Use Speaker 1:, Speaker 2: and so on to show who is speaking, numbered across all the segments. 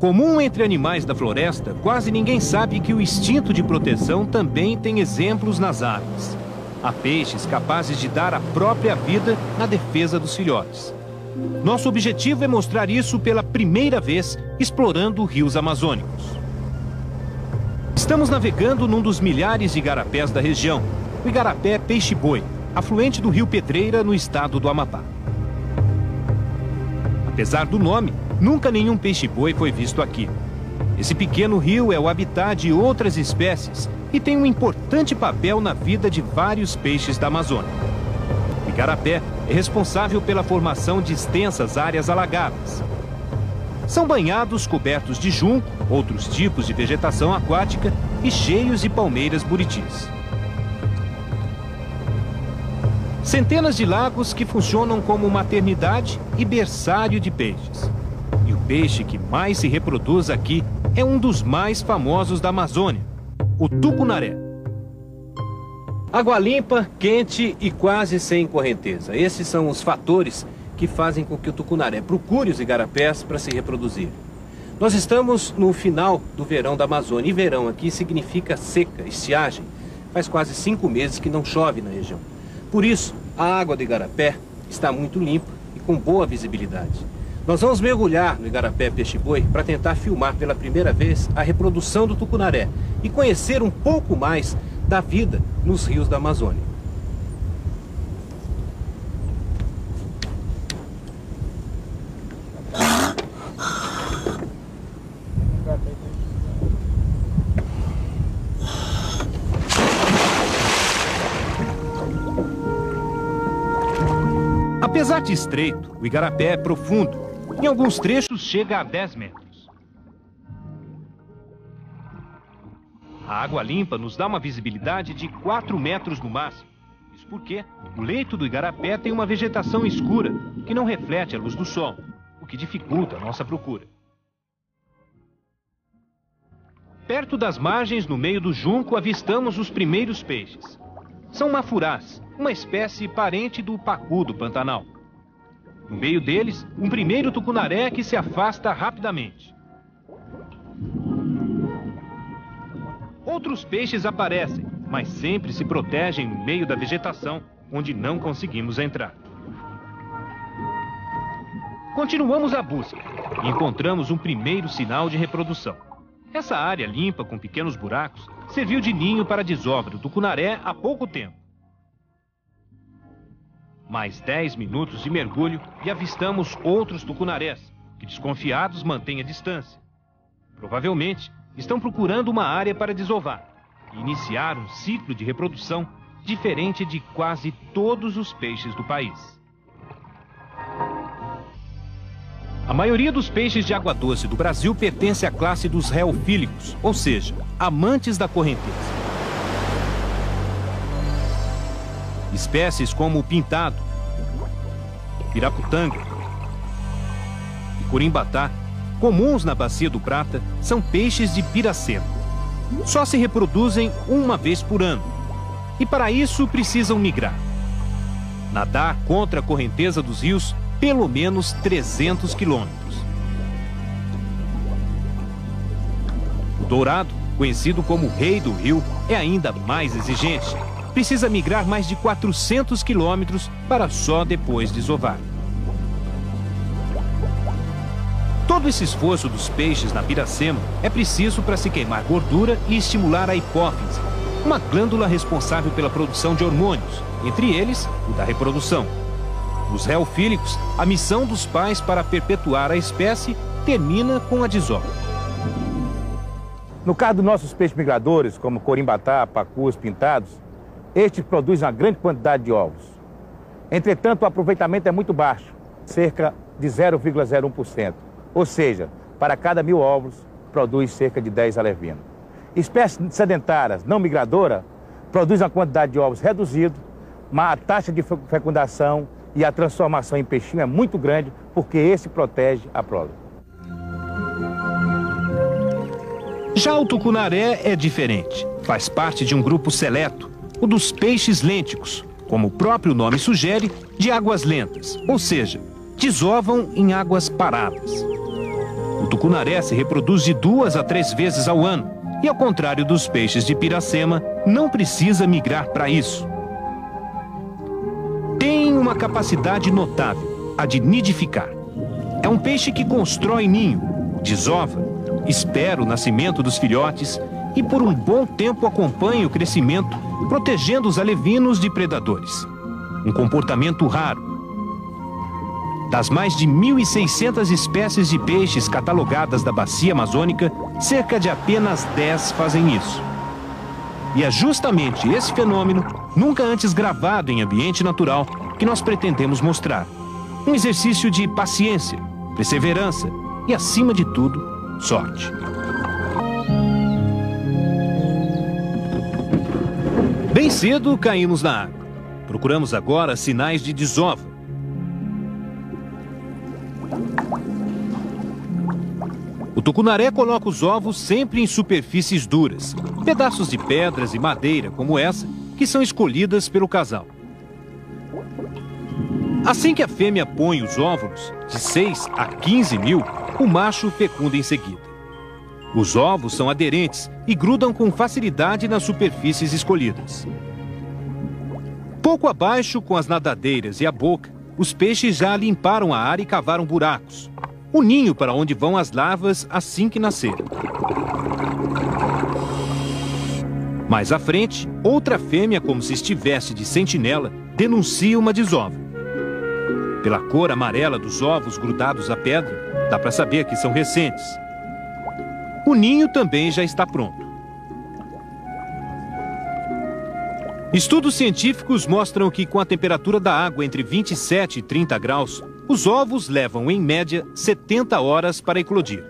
Speaker 1: Comum entre animais da floresta, quase ninguém sabe que o instinto de proteção também tem exemplos nas águas. Há peixes capazes de dar a própria vida na defesa dos filhotes. Nosso objetivo é mostrar isso pela primeira vez, explorando rios amazônicos. Estamos navegando num dos milhares de igarapés da região, o Igarapé Peixe-Boi, afluente do rio Pedreira, no estado do Amapá. Apesar do nome, nunca nenhum peixe-boi foi visto aqui. Esse pequeno rio é o habitat de outras espécies e tem um importante papel na vida de vários peixes da Amazônia. O igarapé é responsável pela formação de extensas áreas alagadas. São banhados cobertos de junco, outros tipos de vegetação aquática e cheios de palmeiras buritis. Centenas de lagos que funcionam como maternidade e berçário de peixes. E o peixe que mais se reproduz aqui é um dos mais famosos da Amazônia, o tucunaré. Água limpa, quente e quase sem correnteza. Esses são os fatores que fazem com que o tucunaré procure os igarapés para se reproduzir. Nós estamos no final do verão da Amazônia, e verão aqui significa seca, estiagem. Faz quase 5 meses que não chove na região. Por isso, a água do igarapé está muito limpa e com boa visibilidade. Nós vamos mergulhar no Igarapé Peixe-Boi para tentar filmar pela primeira vez a reprodução do tucunaré e conhecer um pouco mais da vida nos rios da Amazônia. Apesar de estreito, o igarapé é profundo. Em alguns trechos chega a 10 metros. A água limpa nos dá uma visibilidade de 4 metros no máximo. Isso porque o leito do igarapé tem uma vegetação escura que não reflete a luz do sol, o que dificulta a nossa procura. Perto das margens, no meio do junco, avistamos os primeiros peixes. São mafurás, uma espécie parente do pacu do Pantanal. No meio deles, um primeiro tucunaré que se afasta rapidamente. Outros peixes aparecem, mas sempre se protegem no meio da vegetação, onde não conseguimos entrar. Continuamos a busca e encontramos um primeiro sinal de reprodução. Essa área limpa, com pequenos buracos, serviu de ninho para a desova do tucunaré há pouco tempo. Mais 10 minutos de mergulho e avistamos outros tucunarés, que desconfiados mantêm a distância. Provavelmente estão procurando uma área para desovar e iniciar um ciclo de reprodução diferente de quase todos os peixes do país. A maioria dos peixes de água doce do Brasil pertence à classe dos reofílicos, ou seja, amantes da correnteza. Espécies como o pintado, piraputanga e corimbatá, comuns na Bacia do Prata, são peixes de Piracema. Só se reproduzem uma vez por ano e para isso precisam migrar. Nadar contra a correnteza dos rios pelo menos 300 quilômetros. O dourado, conhecido como rei do rio, é ainda mais exigente. Precisa migrar mais de 400 quilômetros para só depois desovar. Todo esse esforço dos peixes na Piracema é preciso para se queimar gordura e estimular a hipófise, uma glândula responsável pela produção de hormônios, entre eles o da reprodução. Nos reofílicos, a missão dos pais para perpetuar a espécie termina com a desova.
Speaker 2: No caso dos nossos peixes migradores, como corimbatá, pacus, pintados, estes produzem uma grande quantidade de ovos. Entretanto, o aproveitamento é muito baixo, cerca de 0,01%. Ou seja, para cada 1000 ovos, produz cerca de 10 alevinos. Espécies sedentárias, não migradoras, produzem uma quantidade de ovos reduzida, mas a taxa de fecundação e a transformação em peixinho é muito grande, porque esse protege a prole.
Speaker 1: Já o tucunaré é diferente. Faz parte de um grupo seleto, o dos peixes lênticos, como o próprio nome sugere, de águas lentas, ou seja, desovam em águas paradas. O tucunaré se reproduz de 2 a 3 vezes ao ano e, ao contrário dos peixes de Piracema, não precisa migrar para isso. Tem uma capacidade notável, a de nidificar. É um peixe que constrói ninho, desova, espera o nascimento dos filhotes e por um bom tempo acompanha o crescimento, protegendo os alevinos de predadores. Um comportamento raro. Das mais de 1.600 espécies de peixes catalogadas da bacia amazônica, cerca de apenas 10 fazem isso. E é justamente esse fenômeno, nunca antes gravado em ambiente natural, que nós pretendemos mostrar. Um exercício de paciência, perseverança e, acima de tudo, sorte. Bem cedo caímos na água. Procuramos agora sinais de desova. O tucunaré coloca os ovos sempre em superfícies duras, pedaços de pedras e madeira como essa, que são escolhidas pelo casal. Assim que a fêmea põe os óvulos, de 6 a 15 mil, o macho fecunda em seguida. Os ovos são aderentes e grudam com facilidade nas superfícies escolhidas. Pouco abaixo, com as nadadeiras e a boca, os peixes já limparam a área e cavaram buracos. O ninho para onde vão as larvas assim que nascerem. Mais à frente, outra fêmea, como se estivesse de sentinela, denuncia uma desova. Pela cor amarela dos ovos grudados à pedra, dá para saber que são recentes. O ninho também já está pronto. Estudos científicos mostram que com a temperatura da água entre 27 e 30 graus, os ovos levam, em média, 70 horas para eclodir.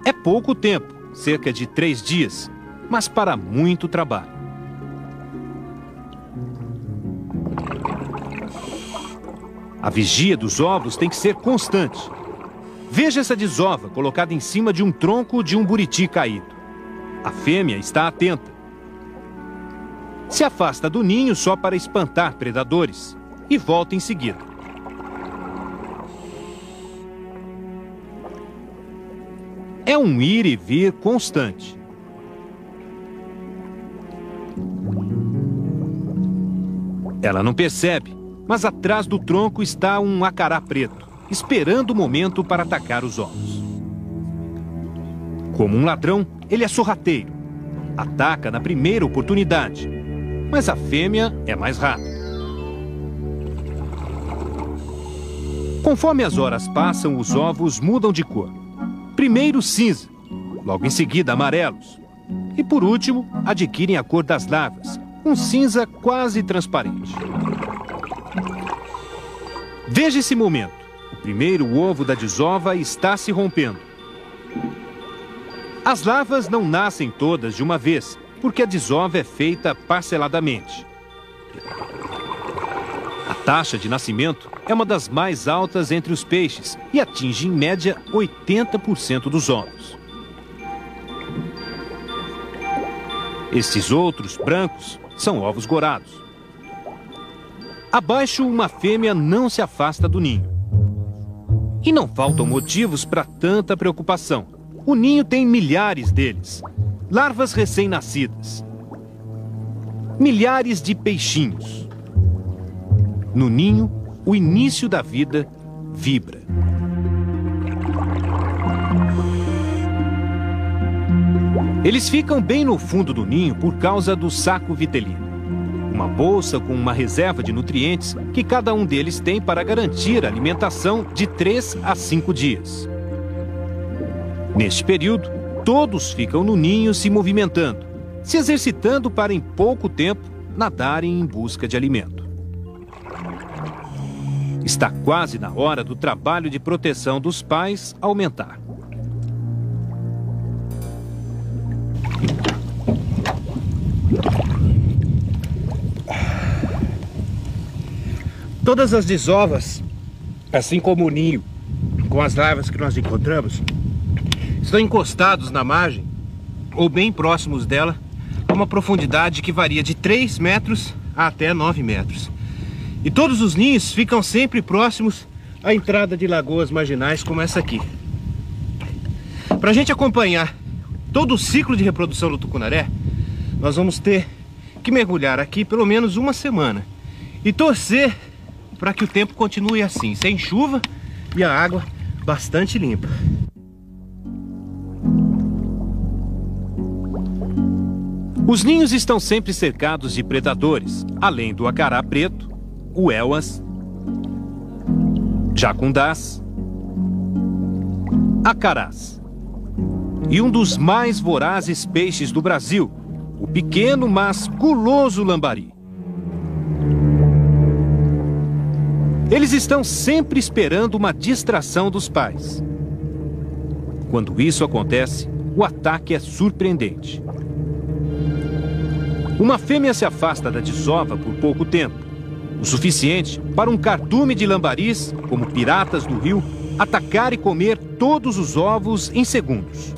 Speaker 1: É pouco tempo, cerca de 3 dias, mas para muito trabalho. A vigia dos ovos tem que ser constante. Veja essa desova colocada em cima de um tronco de um buriti caído. A fêmea está atenta. Se afasta do ninho só para espantar predadores e volta em seguida. É um ir e vir constante. Ela não percebe, mas atrás do tronco está um acará preto, esperando o momento para atacar os ovos. Como um ladrão, ele é sorrateiro. Ataca na primeira oportunidade, mas a fêmea é mais rápida. Conforme as horas passam, os ovos mudam de cor. Primeiro cinza, logo em seguida amarelos. E por último, adquirem a cor das larvas, um cinza quase transparente. Veja esse momento. O primeiro ovo da desova está se rompendo. As larvas não nascem todas de uma vez, porque a desova é feita parceladamente. A taxa de nascimento é uma das mais altas entre os peixes e atinge, em média, 80% dos ovos. Estes outros, brancos, são ovos gorados. Abaixo, uma fêmea não se afasta do ninho. E não faltam motivos para tanta preocupação. O ninho tem milhares deles. Larvas recém-nascidas. Milhares de peixinhos. No ninho, o início da vida vibra. Eles ficam bem no fundo do ninho por causa do saco vitelino. Uma bolsa com uma reserva de nutrientes que cada um deles tem para garantir a alimentação de 3 a 5 dias. Neste período, todos ficam no ninho se movimentando, se exercitando para em pouco tempo nadarem em busca de alimento. Está quase na hora do trabalho de proteção dos pais aumentar.
Speaker 2: Todas as desovas, assim como o ninho, com as larvas que nós encontramos, estão encostados na margem ou bem próximos dela, a uma profundidade que varia de 3 metros a até 9 metros. E todos os ninhos ficam sempre próximos à entrada de lagoas marginais como essa aqui.
Speaker 3: Para a gente acompanhar todo o ciclo de reprodução do tucunaré, nós vamos ter que mergulhar aqui pelo menos uma semana e torcer para que o tempo continue assim, sem chuva e a água bastante limpa.
Speaker 1: Os ninhos estão sempre cercados de predadores, além do acará preto, o elmas, jacundás, acarás e um dos mais vorazes peixes do Brasil, o pequeno, mas guloso lambari. Eles estão sempre esperando uma distração dos pais. Quando isso acontece, o ataque é surpreendente. Uma fêmea se afasta da desova por pouco tempo, o suficiente para um cardume de lambaris, como piratas do rio, atacar e comer todos os ovos em segundos.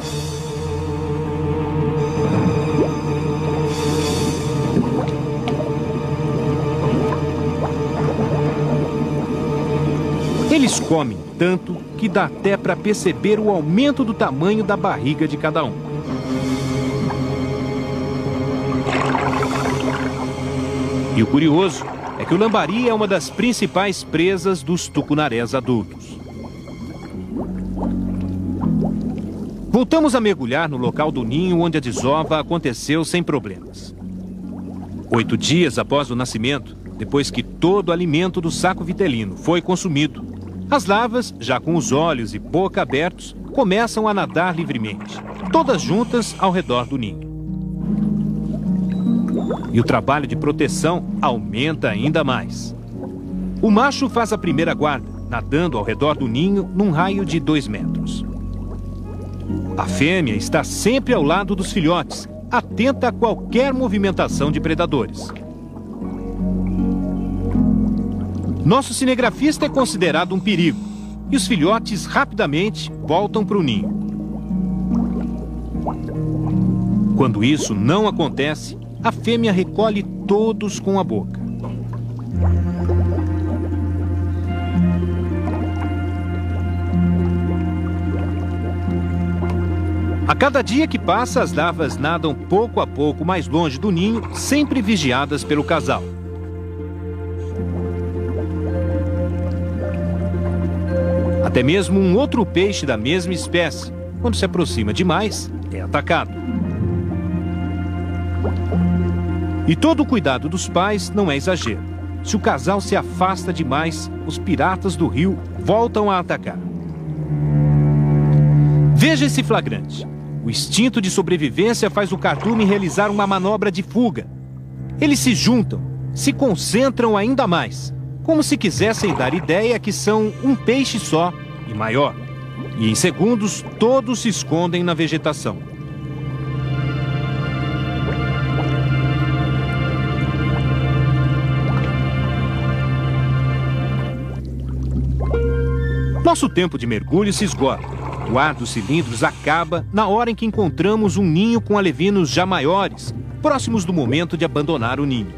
Speaker 1: Eles comem tanto que dá até para perceber o aumento do tamanho da barriga de cada um. E o curioso é que o lambari é uma das principais presas dos tucunarés adultos. Voltamos a mergulhar no local do ninho onde a desova aconteceu sem problemas. 8 dias após o nascimento, depois que todo o alimento do saco vitelino foi consumido, as larvas, já com os olhos e boca abertos, começam a nadar livremente, todas juntas ao redor do ninho. E o trabalho de proteção aumenta ainda mais. O macho faz a primeira guarda, nadando ao redor do ninho num raio de 2 metros. A fêmea está sempre ao lado dos filhotes, atenta a qualquer movimentação de predadores. Nosso cinegrafista é considerado um perigo, e os filhotes rapidamente voltam para o ninho. Quando isso não acontece, a fêmea recolhe todos com a boca. A cada dia que passa, as larvas nadam pouco a pouco mais longe do ninho, sempre vigiadas pelo casal. Até mesmo um outro peixe da mesma espécie, quando se aproxima demais, é atacado. E todo o cuidado dos pais não é exagero. Se o casal se afasta demais, os piratas do rio voltam a atacar. Veja esse flagrante. O instinto de sobrevivência faz o cardume realizar uma manobra de fuga. Eles se juntam, se concentram ainda mais, como se quisessem dar ideia que são um peixe só e maior. E em segundos, todos se escondem na vegetação. Nosso tempo de mergulho se esgota. O ar dos cilindros acaba na hora em que encontramos um ninho com alevinos já maiores, próximos do momento de abandonar o ninho.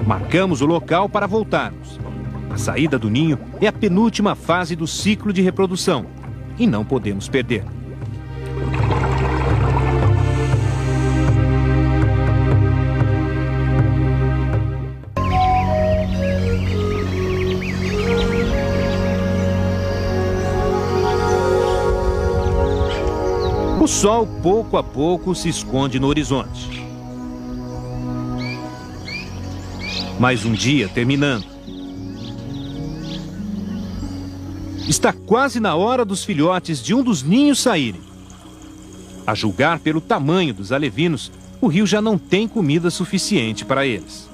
Speaker 1: Marcamos o local para voltarmos. A saída do ninho é a penúltima fase do ciclo de reprodução e não podemos perder. O sol, pouco a pouco, se esconde no horizonte. Mais um dia terminando. Está quase na hora dos filhotes de um dos ninhos saírem. A julgar pelo tamanho dos alevinos, o rio já não tem comida suficiente para eles.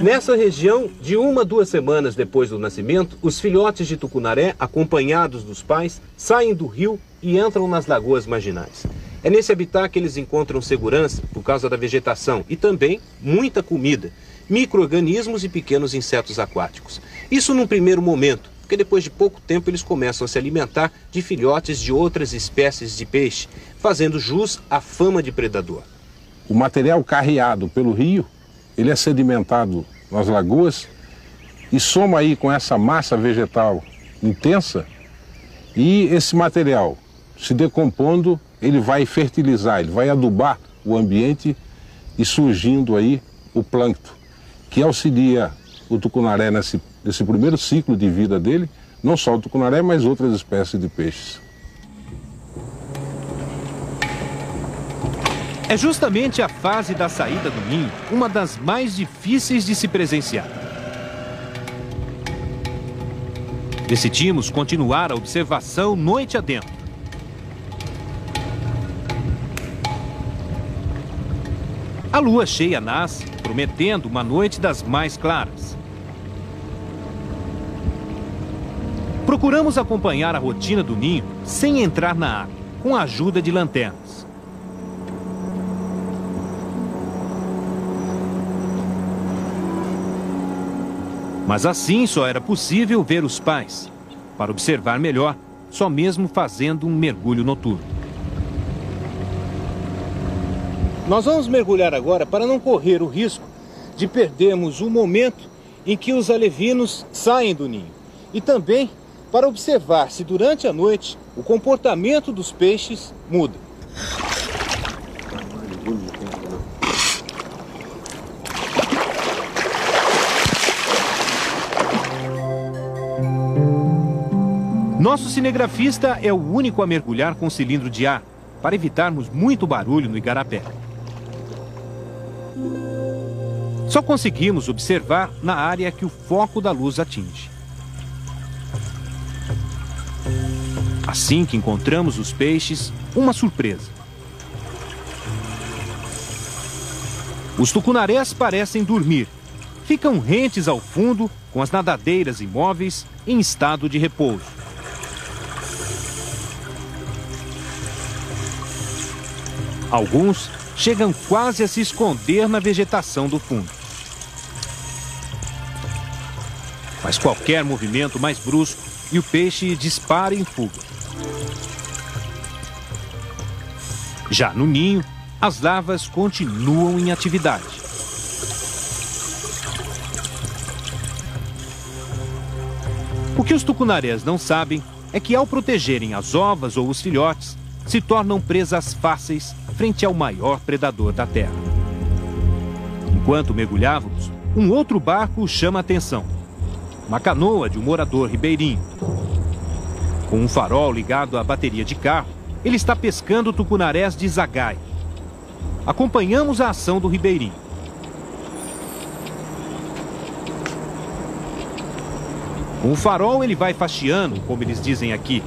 Speaker 3: Nessa região, de 1 a 2 semanas depois do nascimento, os filhotes de tucunaré, acompanhados dos pais, saem do rio e entram nas lagoas marginais. É nesse habitat que eles encontram segurança por causa da vegetação e também muita comida, micro-organismos e pequenos insetos aquáticos. Isso num primeiro momento, porque depois de pouco tempo eles começam a se alimentar de filhotes de outras espécies de peixe, fazendo jus à fama de predador.
Speaker 4: O material carreado pelo rio, ele é sedimentado nas lagoas e soma aí com essa massa vegetal intensa, E esse material, se decompondo, ele vai fertilizar, ele vai adubar o ambiente e surgindo aí o plâncton, que auxilia o tucunaré nesse primeiro ciclo de vida dele, não só o tucunaré, mas outras espécies de peixes.
Speaker 1: É justamente a fase da saída do ninho uma das mais difíceis de se presenciar. Decidimos continuar a observação noite adentro. A lua cheia nasce, prometendo uma noite das mais claras. Procuramos acompanhar a rotina do ninho sem entrar na água, com a ajuda de lanternas. Mas assim só era possível ver os pais. Para observar melhor, só mesmo fazendo um mergulho noturno.
Speaker 3: Nós vamos mergulhar agora para não correr o risco de perdermos o momento em que os alevinos saem do ninho. E também para observar se durante a noite o comportamento dos peixes muda.
Speaker 1: Nosso cinegrafista é o único a mergulhar com cilindro de ar, para evitarmos muito barulho no igarapé. Só conseguimos observar na área que o foco da luz atinge. Assim que encontramos os peixes, uma surpresa. Os tucunarés parecem dormir. Ficam rentes ao fundo, com as nadadeiras imóveis em estado de repouso. Alguns chegam quase a se esconder na vegetação do fundo. Mas qualquer movimento mais brusco e o peixe dispara em fuga. Já no ninho, as larvas continuam em atividade. O que os tucunarés não sabem é que ao protegerem as ovas ou os filhotes, se tornam presas fáceis frente ao maior predador da terra. Enquanto mergulhávamos, um outro barco chama a atenção. Uma canoa de um morador ribeirinho. Com um farol ligado à bateria de carro, ele está pescando tucunarés de zagaia. Acompanhamos a ação do ribeirinho. Com o farol ele vai faxeando, como eles dizem aqui.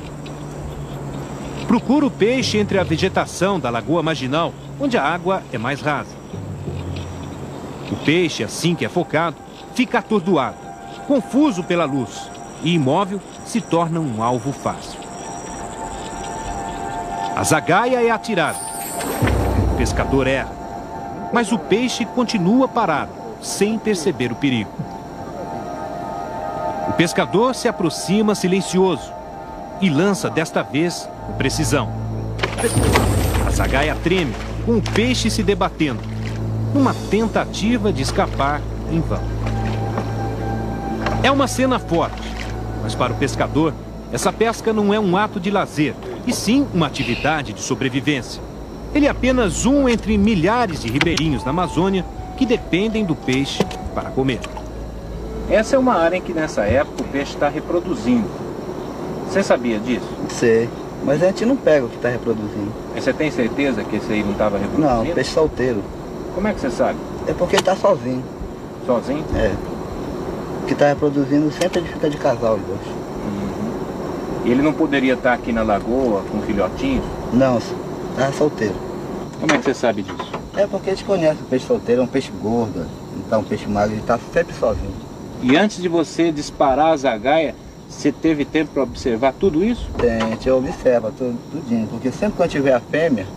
Speaker 1: Procura o peixe entre a vegetação da lagoa marginal, onde a água é mais rasa. O peixe, assim que é focado, fica atordoado, confuso pela luz e, imóvel, se torna um alvo fácil. A zagaia é atirada. O pescador erra, mas o peixe continua parado, sem perceber o perigo. O pescador se aproxima silencioso e lança desta vez com precisão. A zagaia treme, com o peixe se debatendo, numa tentativa de escapar em vão. É uma cena forte, mas para o pescador, essa pesca não é um ato de lazer, e sim uma atividade de sobrevivência. Ele é apenas um entre milhares de ribeirinhos na Amazônia que dependem do peixe para comer.
Speaker 3: Essa é uma área em que nessa época o peixe está reproduzindo. Você sabia disso?
Speaker 5: Sei, mas a gente não pega o que está reproduzindo.
Speaker 3: E você tem certeza que esse aí não estava reproduzindo?
Speaker 5: Não, peixe solteiro.
Speaker 3: Como é que você sabe?
Speaker 5: É porque ele está sozinho.
Speaker 3: Sozinho?
Speaker 5: É. O que está reproduzindo sempre ele fica de casal, os dois.
Speaker 3: E ele não poderia estar aqui na lagoa com filhotinhos?
Speaker 5: Não, está solteiro.
Speaker 3: Como é que você sabe disso?
Speaker 5: É porque a gente conhece o peixe solteiro, é um peixe gordo, não está um peixe magro, ele está sempre sozinho.
Speaker 3: E antes de você disparar a zagaia, você teve tempo para observar tudo isso?
Speaker 5: Tem, a gente observa tudinho, porque sempre que a gente vê a fêmea,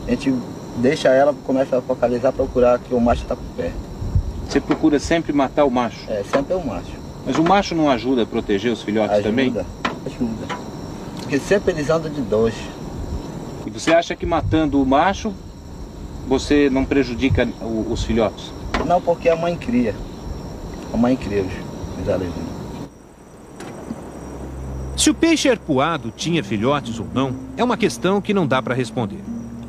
Speaker 5: a gente deixa ela, começa a focalizar, procurar que o macho está por perto.
Speaker 3: Você procura sempre matar o macho?
Speaker 5: É, sempre é o macho.
Speaker 3: Mas o macho não ajuda a proteger os filhotes também?
Speaker 5: Ajuda. Porque sempre eles andam de dois.
Speaker 3: E você acha que matando o macho, você não prejudica os filhotes?
Speaker 5: Não, porque a mãe cria. A mãe cria os alevinos.
Speaker 1: Se o peixe arpoado tinha filhotes ou não, é uma questão que não dá para responder.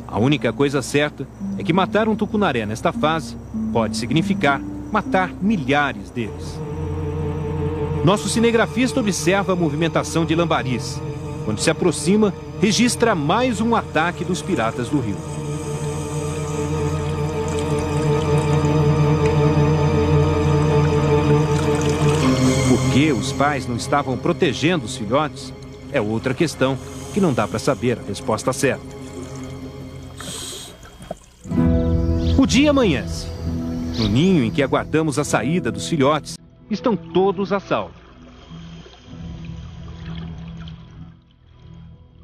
Speaker 1: A única coisa certa é que matar um tucunaré nesta fase pode significar matar milhares deles. Nosso cinegrafista observa a movimentação de lambaris. Quando se aproxima, registra mais um ataque dos piratas do rio. Por que os pais não estavam protegendo os filhotes é outra questão que não dá para saber a resposta certa. O dia amanhece. No ninho em que aguardamos a saída dos filhotes, estão todos a salvo.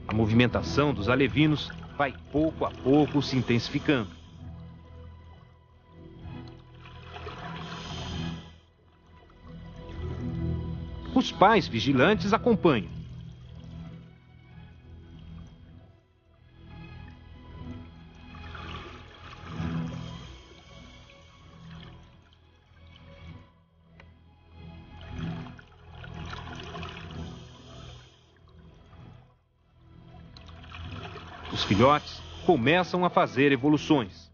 Speaker 1: A movimentação dos alevinos vai pouco a pouco se intensificando. Os pais vigilantes acompanham. Os filhotes começam a fazer evoluções.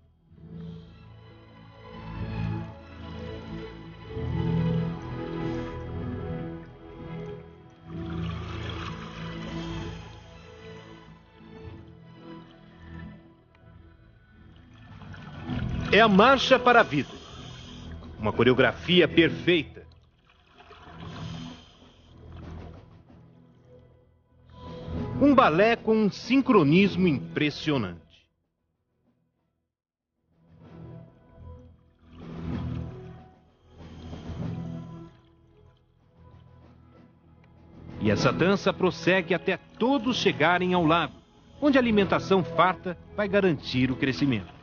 Speaker 1: É a marcha para a vida. Uma coreografia perfeita. Um balé com um sincronismo impressionante. E essa dança prossegue até todos chegarem ao lago, onde a alimentação farta vai garantir o crescimento.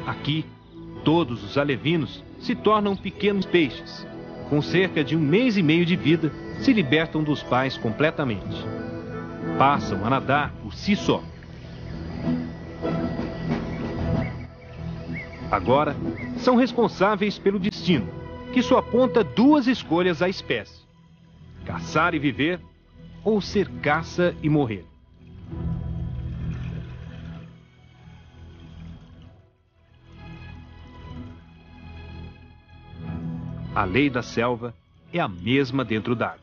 Speaker 1: Aqui, todos os alevinos se tornam pequenos peixes. Com cerca de 1 mês e meio de vida, se libertam dos pais completamente. Passam a nadar por si só. Agora, são responsáveis pelo destino, que só aponta 2 escolhas à espécie: caçar e viver, ou ser caça e morrer. A lei da selva é a mesma dentro d'água.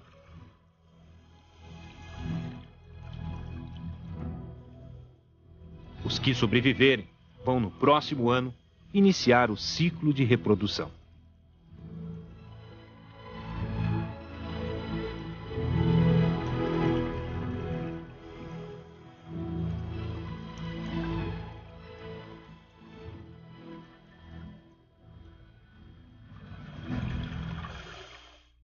Speaker 1: Os que sobreviverem vão, no próximo ano, iniciar o ciclo de reprodução.